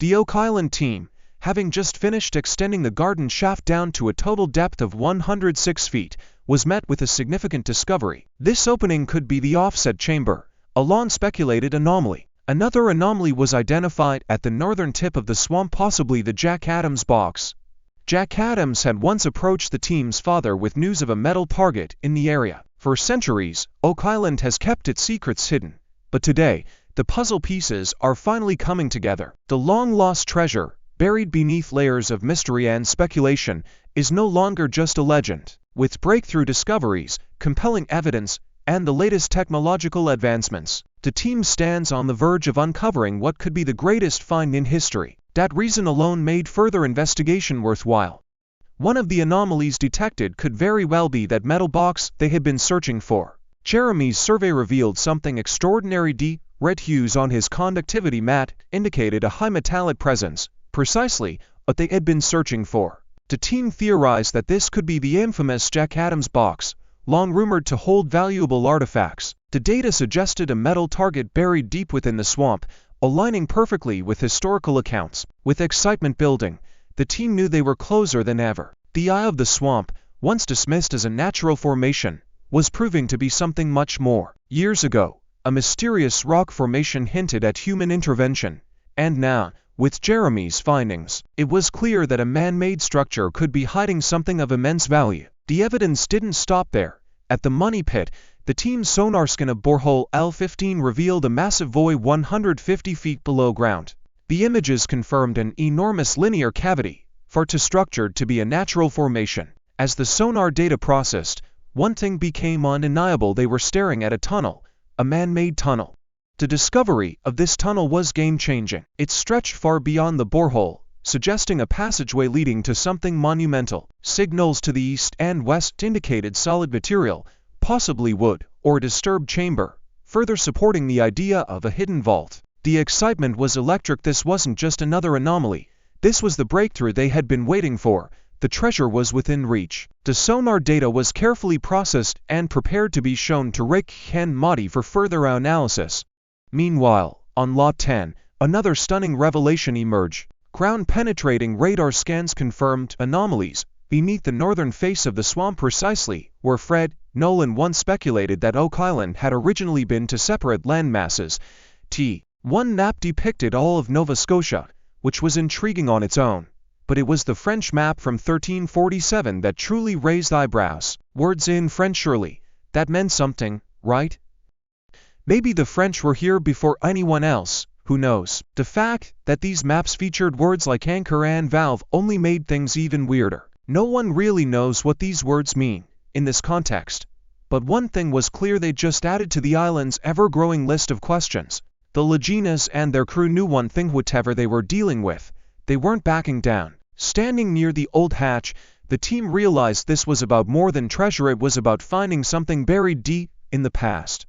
The Oak Island team, having just finished extending the garden shaft down to a total depth of 106 feet, was met with a significant discovery. This opening could be the offset chamber, a long-speculated anomaly. Another anomaly was identified at the northern tip of the swamp, possibly the Jack Adams box. Jack Adams had once approached the team's father with news of a metal target in the area. For centuries, Oak Island has kept its secrets hidden, but today, the puzzle pieces are finally coming together. The long-lost treasure, buried beneath layers of mystery and speculation, is no longer just a legend. With breakthrough discoveries, compelling evidence, and the latest technological advancements, the team stands on the verge of uncovering what could be the greatest find in history. That reason alone made further investigation worthwhile. One of the anomalies detected could very well be that metal box they had been searching for. Jeremy's survey revealed something extraordinary. Deep red hues on his conductivity mat indicated a high metallic presence, precisely what they had been searching for. The team theorized that this could be the infamous Jack Adams box, long rumored to hold valuable artifacts. The data suggested a metal target buried deep within the swamp, aligning perfectly with historical accounts. With excitement building, the team knew they were closer than ever. The eye of the swamp, once dismissed as a natural formation, was proving to be something much more. Years ago, a mysterious rock formation hinted at human intervention, and now, with Jeremy's findings, it was clear that a man-made structure could be hiding something of immense value. The evidence didn't stop there. At the Money Pit, the team's sonar scan of borehole L15 revealed a massive void 150 feet below ground. The images confirmed an enormous linear cavity, far too structured to be a natural formation. As the sonar data processed, one thing became undeniable: they were staring at a tunnel, a man-made tunnel. The discovery of this tunnel was game-changing. It stretched far beyond the borehole, suggesting a passageway leading to something monumental. Signals to the east and west indicated solid material, possibly wood, or a disturbed chamber, further supporting the idea of a hidden vault. The excitement was electric. This wasn't just another anomaly. This was the breakthrough they had been waiting for. The treasure was within reach. The sonar data was carefully processed and prepared to be shown to Rick and Marty for further analysis. Meanwhile, on Lot 10, another stunning revelation emerged. Ground-penetrating radar scans confirmed anomalies beneath the northern face of the swamp, precisely where Fred Nolan once speculated that Oak Island had originally been, to separate landmasses. One map depicted all of Nova Scotia, which was intriguing on its own, but it was the French map from 1347 that truly raised eyebrows. Words in French, surely that meant something, right? Maybe the French were here before anyone else. Who knows? The fact that these maps featured words like anchor and valve only made things even weirder. No one really knows what these words mean in this context, but one thing was clear: they just added to the island's ever-growing list of questions. The Laginas and their crew knew one thing: whatever they were dealing with, they weren't backing down. Standing near the old hatch, the team realized this was about more than treasure. It was about finding something buried deep in the past.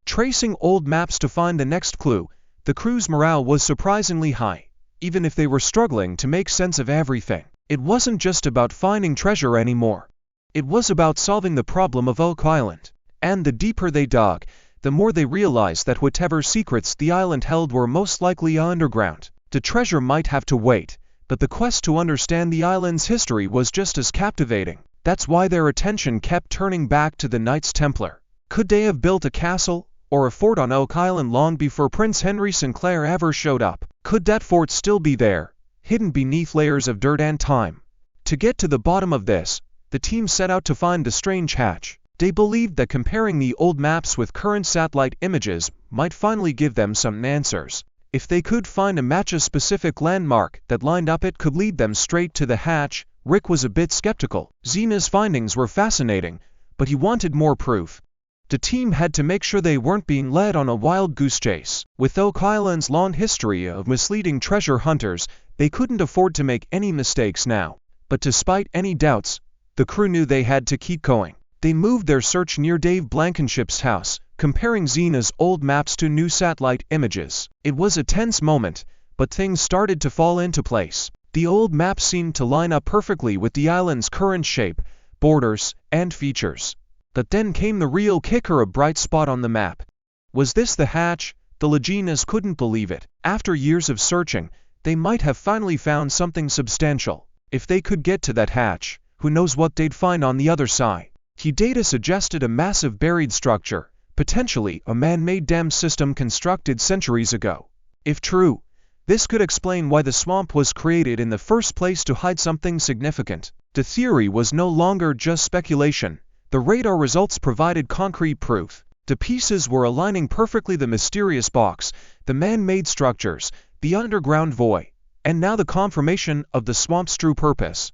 Tracing old maps to find the next clue, the crew's morale was surprisingly high, even if they were struggling to make sense of everything. It wasn't just about finding treasure anymore. It was about solving the problem of Oak Island. And the deeper they dug, the more they realized that whatever secrets the island held were most likely underground. The treasure might have to wait, but the quest to understand the island's history was just as captivating. That's why their attention kept turning back to the Knights Templar. Could they have built a castle or a fort on Oak Island long before Prince Henry Sinclair ever showed up? Could that fort still be there, hidden beneath layers of dirt and time? To get to the bottom of this, the team set out to find the strange hatch. They believed that comparing the old maps with current satellite images might finally give them some answers. If they could find a match, a specific landmark that lined up, it could lead them straight to the hatch. Rick was a bit skeptical. Zena's findings were fascinating, but he wanted more proof. The team had to make sure they weren't being led on a wild goose chase. With Oak Island's long history of misleading treasure hunters, they couldn't afford to make any mistakes now. But despite any doubts, the crew knew they had to keep going. They moved their search near Dave Blankenship's house, comparing Zena's old maps to new satellite images. It was a tense moment, but things started to fall into place. The old maps seemed to line up perfectly with the island's current shape, borders, and features. But then came the real kicker: a bright spot on the map. Was this the hatch? The Laginas couldn't believe it. After years of searching, They might have finally found something substantial. If they could get to that hatch, who knows what they'd find on the other side. Data suggested a massive buried structure, potentially a man-made dam system constructed centuries ago. If true, this could explain why the swamp was created in the first place to hide something significant. The theory was no longer just speculation. The radar results provided concrete proof. The pieces were aligning perfectly: the mysterious box, the man-made structures, the underground void, and now the confirmation of the swamp's true purpose.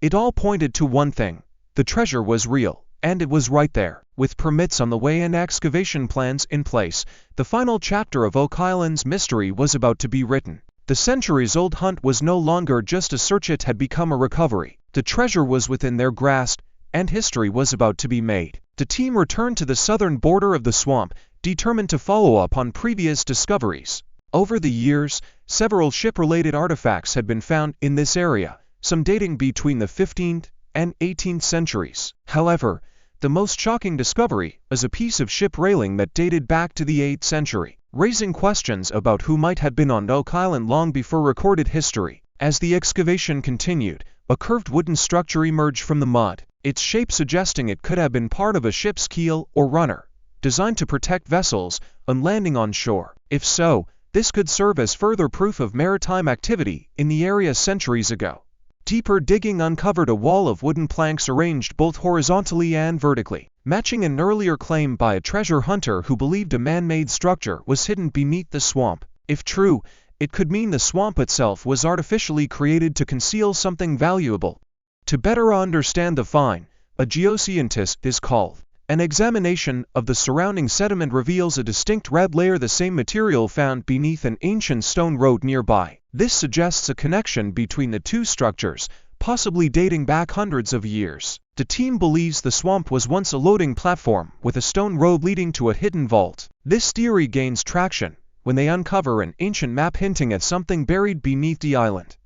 It all pointed to one thing: the treasure was real, and it was right there. With permits on the way and excavation plans in place, the final chapter of Oak Island's mystery was about to be written. The centuries-old hunt was no longer just a search, it had become a recovery. The treasure was within their grasp, and history was about to be made. The team returned to the southern border of the swamp, determined to follow up on previous discoveries. Over the years, several ship-related artifacts had been found in this area, some dating between the 15th and 18th centuries. However, the most shocking discovery was a piece of ship railing that dated back to the 8th century, raising questions about who might have been on Oak Island long before recorded history. As the excavation continued, a curved wooden structure emerged from the mud, its shape suggesting it could have been part of a ship's keel or runner, designed to protect vessels on landing on shore. If so, this could serve as further proof of maritime activity in the area centuries ago. Deeper digging uncovered a wall of wooden planks arranged both horizontally and vertically, matching an earlier claim by a treasure hunter who believed a man-made structure was hidden beneath the swamp. If true, it could mean the swamp itself was artificially created to conceal something valuable. To better understand the find, a geoscientist is called. An examination of the surrounding sediment reveals a distinct red layer, the same material found beneath an ancient stone road nearby. This suggests a connection between the two structures, possibly dating back hundreds of years. The team believes the swamp was once a loading platform with a stone road leading to a hidden vault. This theory gains traction when they uncover an ancient map hinting at something buried beneath the island.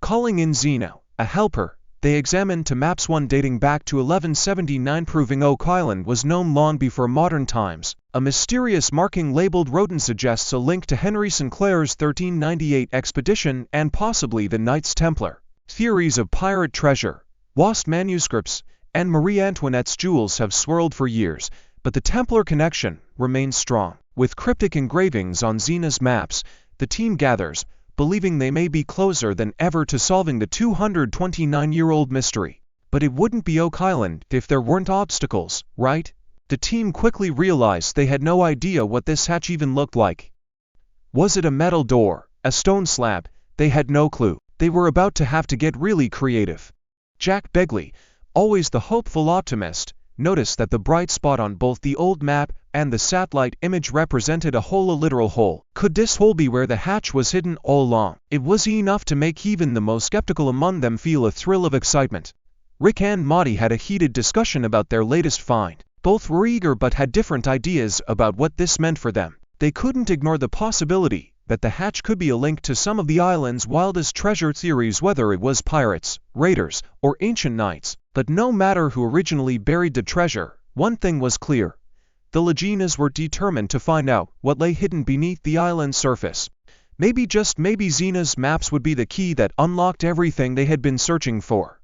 Calling in Zeno, a helper, they examined two maps, one dating back to 1179, proving Oak Island was known long before modern times. A mysterious marking labeled Rodin suggests a link to Henry Sinclair's 1398 expedition and possibly the Knights Templar. Theories of pirate treasure, lost manuscripts, and Marie Antoinette's jewels have swirled for years, but the Templar connection remains strong. With cryptic engravings on Zena's maps, the team gathers, believing they may be closer than ever to solving the 229-year-old mystery. But it wouldn't be Oak Island if there weren't obstacles, right? The team quickly realized they had no idea what this hatch even looked like. Was it a metal door, a stone slab? They had no clue. They were about to have to get really creative. Jack Begley, always the hopeful optimist, noticed that the bright spot on both the old map and the satellite image represented a hole, a literal hole. Could this hole be where the hatch was hidden all along? It was enough to make even the most skeptical among them feel a thrill of excitement. Rick and Marty had a heated discussion about their latest find. Both were eager but had different ideas about what this meant for them. They couldn't ignore the possibility that the hatch could be a link to some of the island's wildest treasure theories, whether it was pirates, raiders, or ancient knights. But no matter who originally buried the treasure, one thing was clear. The Laginas were determined to find out what lay hidden beneath the island's surface. Maybe, just maybe, Zena's maps would be the key that unlocked everything they had been searching for.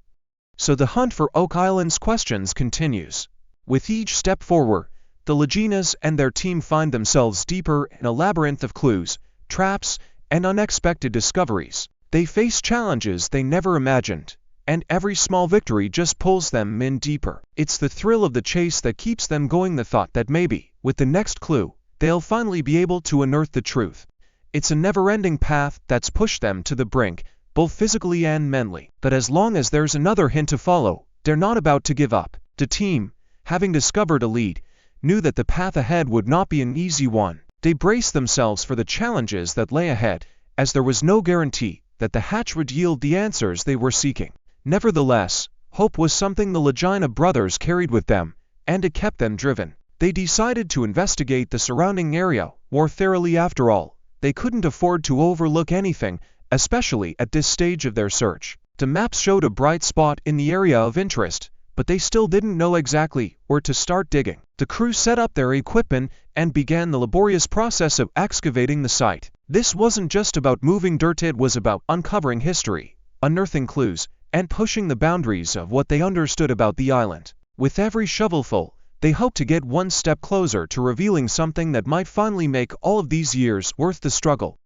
So the hunt for Oak Island's questions continues. With each step forward, the Laginas and their team find themselves deeper in a labyrinth of clues, traps, and unexpected discoveries. They face challenges they never imagined, and every small victory just pulls them in deeper. It's the thrill of the chase that keeps them going, the thought that maybe, with the next clue, they'll finally be able to unearth the truth. It's a never-ending path that's pushed them to the brink, both physically and mentally. But as long as there's another hint to follow, they're not about to give up. The team, having discovered a lead, knew that the path ahead would not be an easy one. They braced themselves for the challenges that lay ahead, as there was no guarantee that the hatch would yield the answers they were seeking. Nevertheless, hope was something the Lagina brothers carried with them, and it kept them driven. They decided to investigate the surrounding area more thoroughly. After all, they couldn't afford to overlook anything, especially at this stage of their search. The maps showed a bright spot in the area of interest, but they still didn't know exactly where to start digging. The crew set up their equipment and began the laborious process of excavating the site. This wasn't just about moving dirt, it was about uncovering history, unearthing clues, and pushing the boundaries of what they understood about the island. With every shovelful, they hoped to get one step closer to revealing something that might finally make all of these years worth the struggle.